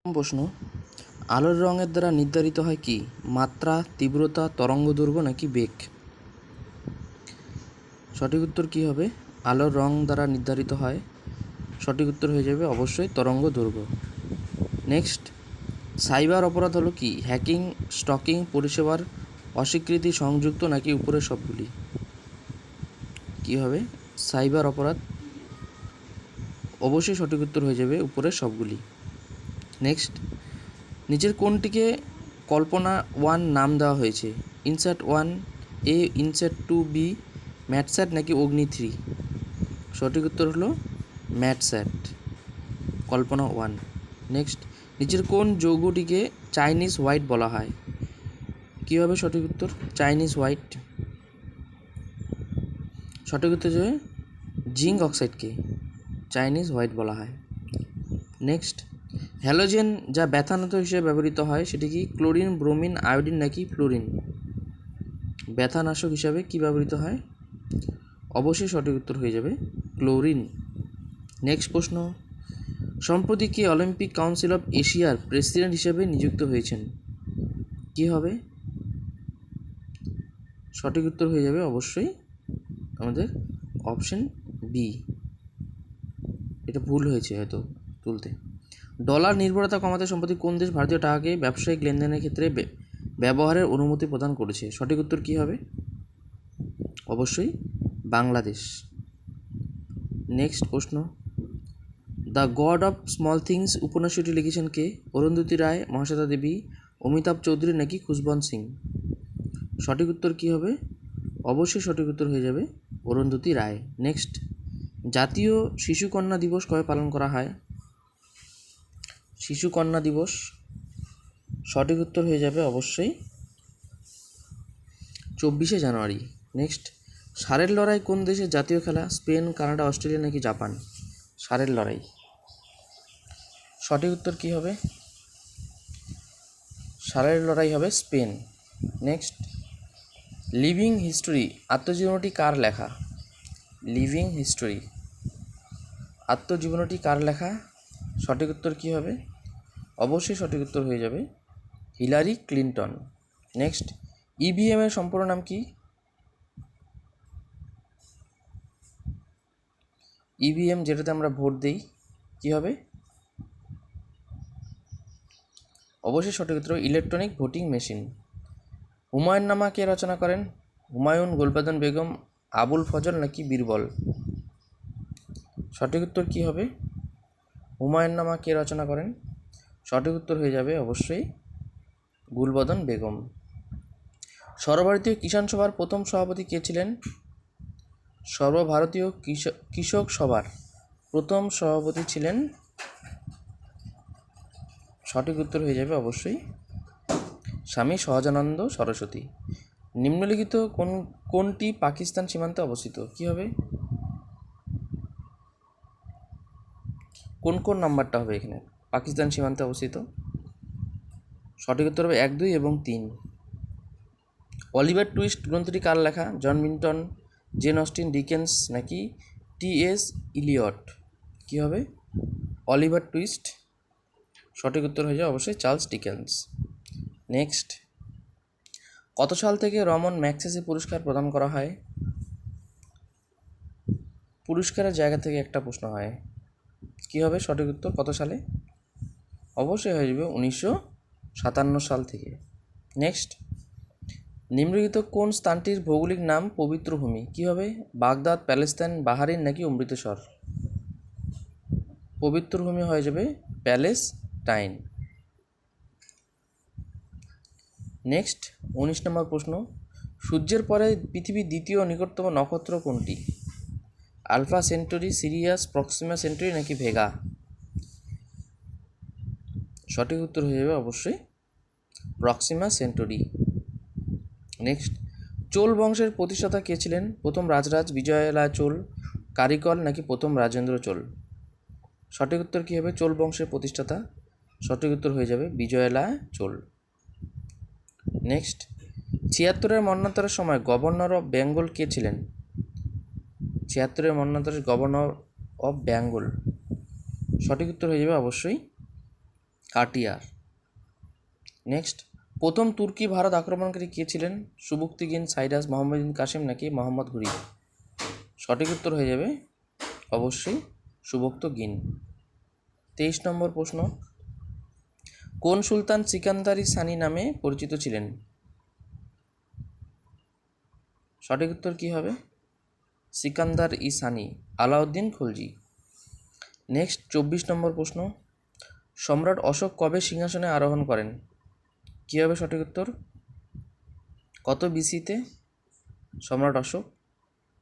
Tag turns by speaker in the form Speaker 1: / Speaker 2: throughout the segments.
Speaker 1: প্রশ্ন, আলোর রঙের দ্বারা নির্ধারিত হয় কি? মাত্রা, তীব্রতা, তরঙ্গদৈর্ঘ্য নাকি বেগ? সঠিক উত্তর কী হবে? আলোর রং দ্বারা নির্ধারিত হয়। সঠিক উত্তর হয়ে যাবে অবশ্যই তরঙ্গদৈর্ঘ্য। নেক্সট, সাইবার অপরাধ হলো কি? হ্যাকিং, স্টকিং, পরিষেবার অস্বীকৃতি সংযুক্ত নাকি উপরের সবগুলি? কী হবে সাইবার অপরাধ? অবশ্যই সঠিক উত্তর হয়ে যাবে উপরের সবগুলি। নেক্সট, নিচের কোনটিকে কল্পনা 1 নাম দেওয়া হয়েছে? ইনস্যাট 1 এ, ইনস্যাট 2 বি, ম্যাটস্যাট নাকি অগ্নি 3? সঠিক উত্তর হলো ম্যাটস্যাট, কল্পনা 1। নেক্সট, নিচের কোন যৌগটিকে চাইনিজ হোয়াইট বলা হয়? কী হবে সঠিক উত্তর? Chinese white. সঠিক উত্তর হবে জিঙ্ক অক্সাইডকে চাইনিজ হোয়াইট বলা হয়। নেক্সট, হ্যালোজেন যা ব্যথানাশক হিসেবে ব্যবহৃত হয় সেটি কি? ক্লোরিন, ব্রোমিন, আয়োডিন নাকি ফ্লোরিন? ব্যথানাশক হিসাবে কি ব্যবহৃত হয়? অবশ্যই সঠিক উত্তর হয়ে যাবে ক্লোরিন। নেক্সট প্রশ্ন, সম্প্রতি কে অলিম্পিক কাউন্সিল অফ এশিয়ার প্রেসিডেন্ট হিসেবে নিযুক্ত হয়েছেন? কি হবে? সঠিক উত্তর হয়ে যাবে অবশ্যই আমাদের অপশন বি। এটা ভুল হয়েছে হয়তো তুলতে। ডলার নির্ভরতা কমাতে সম্প্রতি কোন দেশ ভারতীয় টাকাকে ব্যবসায়িক লেনদেনের ক্ষেত্রে ব্যবহারের অনুমতি প্রদান করেছে? সঠিক উত্তর কী হবে? অবশ্যই বাংলাদেশ। নেক্সট প্রশ্ন, the god of small things উপন্যাসটি লিখেছেন কে? অরুন্ধতী রায়, মহাশ্বেতা দেবী, অমিতাভ চৌধুরী নাকি খুশবন্ত সিং? সঠিক উত্তর কী হবে? অবশ্যই সঠিক উত্তর হয়ে যাবে অরুন্ধতী রায়। নেক্সট, জাতীয় শিশু কন্যা দিবস কবে পালন করা হয়? শিশু কন্যা দিবস, সঠিক উত্তর হয়ে যাবে অবশ্যই 24শে জানুয়ারি। নেক্সট, ষাঁড়ের লড়াই কোন দেশের জাতীয় খেলা? স্পেন, কানাডা, অস্ট্রেলিয়া নাকি জাপান? ষাঁড়ের লড়াই, সঠিক উত্তর কী হবে? ষাঁড়ের লড়াই হবে স্পেন। নেক্সট, লিভিং হিস্টোরি আত্মজীবনীটি কার লেখা? লিভিং হিস্টোরি আত্মজীবনীটি কার লেখা? সঠিক উত্তর কী হবে? অবশ্যই সঠিক উত্তর হয়ে যাবে হিলারি ক্লিন্টন। নেক্সট, ইভিএম এর সম্পূর্ণ নাম কি? ইভিএম যেটাতে আমরা ভোট দিই, কী হবে? অবশ্যই সঠিক উত্তর ইলেকট্রনিক ভোটিং মেশিন। হুমায়ুননামা কে রচনা করেন? হুমায়ুন, গুলবাদন বেগম, আবুল ফজল নাকি বীরবল? সঠিক উত্তর কী হবে? হুমায়ুননামা কে রচনা করেন? সঠিক উত্তর হয়ে যাবে অবশ্যই গুলবদন বেগম। সর্বভারতীয় কিষাণ সভার প্রথম সভাপতি কে ছিলেন? সর্বভারতীয় কৃষক সভার প্রথম সভাপতি ছিলেন, সঠিক উত্তর হয়ে যাবে অবশ্যই স্বামী সহজানন্দ সরস্বতী। নিম্নলিখিত কোনটি পাকিস্তান সীমান্তে অবস্থিত? কী হবে? কোন নাম্বারটা হবে এখানে পাকিস্তান সীমান্তে অবস্থিত? সঠিক উত্তর হবে 1, 2 এবং 3। অলিভার টুইস্ট গ্রন্থটি কার লেখা? John Milton, Jane Austen, Dickens নাকি টি.এস. ইলিয়ট? কী হবে? অলিভার টুইস্ট, সঠিক উত্তর হয়ে যাবে অবশ্যই চার্লস ডিকেন্স। নেক্সট, কত সাল থেকে রমন ম্যাগসেসে পুরস্কার প্রদান করা হয়? পুরস্কারের জায়গা থেকে একটা প্রশ্ন হয়, কী হবে সঠিক উত্তর? কত সালে? অবশ্যই হয়ে যাবে 1957 সাল থেকে। নেক্সট, নিম্নলিখিত কোন স্থানটির ভৌগোলিক নাম পবিত্র ভূমি? কী হবে? বাগদাদ, প্যালেস্তাইন, বাহারিন নাকি অমৃতসর? পবিত্র ভূমি হয়ে যাবে প্যালেস্টাইন। নেক্সট 19 নম্বর প্রশ্ন, সূর্যের পরে পৃথিবীর দ্বিতীয় নিকটতম নক্ষত্র কোনটি? আলফা সেন্টরি, সিরিয়াস, প্রক্সিমা সেন্টরি নাকি ভেগা? সঠিক উত্তর হয়ে যাবে অবশ্যই প্রক্সিমা সেন্টরি। নেক্সট, চোল বংশের প্রতিষ্ঠাতা কে ছিলেন? প্রথম রাজরাজ, বিজয়লাল চোল, কারিকল নাকি প্রথম রাজেন্দ্র চোল? সঠিক উত্তর কী হবে? চোল বংশের প্রতিষ্ঠাতা, সঠিক উত্তর হয়ে যাবে বিজয়লাল চোল। নেক্সট, 76-এর মন্বন্তরের সময় গভর্নর অফ বেঙ্গল কে ছিলেন? 76-এর মন্বন্তরের গভর্নর অফ বেঙ্গল, সঠিক উত্তর হয়ে যাবে অবশ্যই কাটিয়ার। নেক্সট, প্রথম তুর্কি ভারত আক্রমণকারী কে ছিলেন? সুবুক্তিগিন, সাইরাস, মোহাম্মদ বিন কাসিম নাকি মোহাম্মদ ঘুরি? সঠিক উত্তর হয়ে যাবে অবশ্যই সুবুক্তিগিন। 23 নম্বর প্রশ্ন, কোন সুলতান সিকান্দার-ই সানি নামে পরিচিত ছিলেন? সঠিক উত্তর কী হবে? সিকান্দার-ই সানি, আলাউদ্দিন খলজি। নেক্সট 24 নম্বর প্রশ্ন, সম্রাট অশোক কবে সিংহাসনে আরোহণ করেন? কী হবে সঠিক উত্তর? কত বিসিতে সম্রাট অশোক?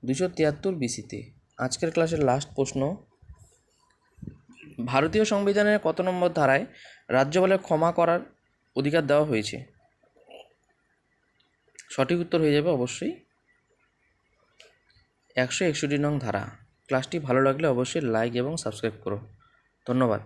Speaker 1: 273 বিসিতে। আজকের ক্লাসের লাস্ট প্রশ্ন, ভারতীয় সংবিধানের কত নম্বর ধারায় রাজ্যপালের ক্ষমা করার অধিকার দেওয়া হয়েছে? সঠিক উত্তর হয়ে যাবে অবশ্যই 161 নং ধারা। ক্লাসটি ভালো লাগলে অবশ্যই লাইক এবং সাবস্ক্রাইব করো। ধন্যবাদ।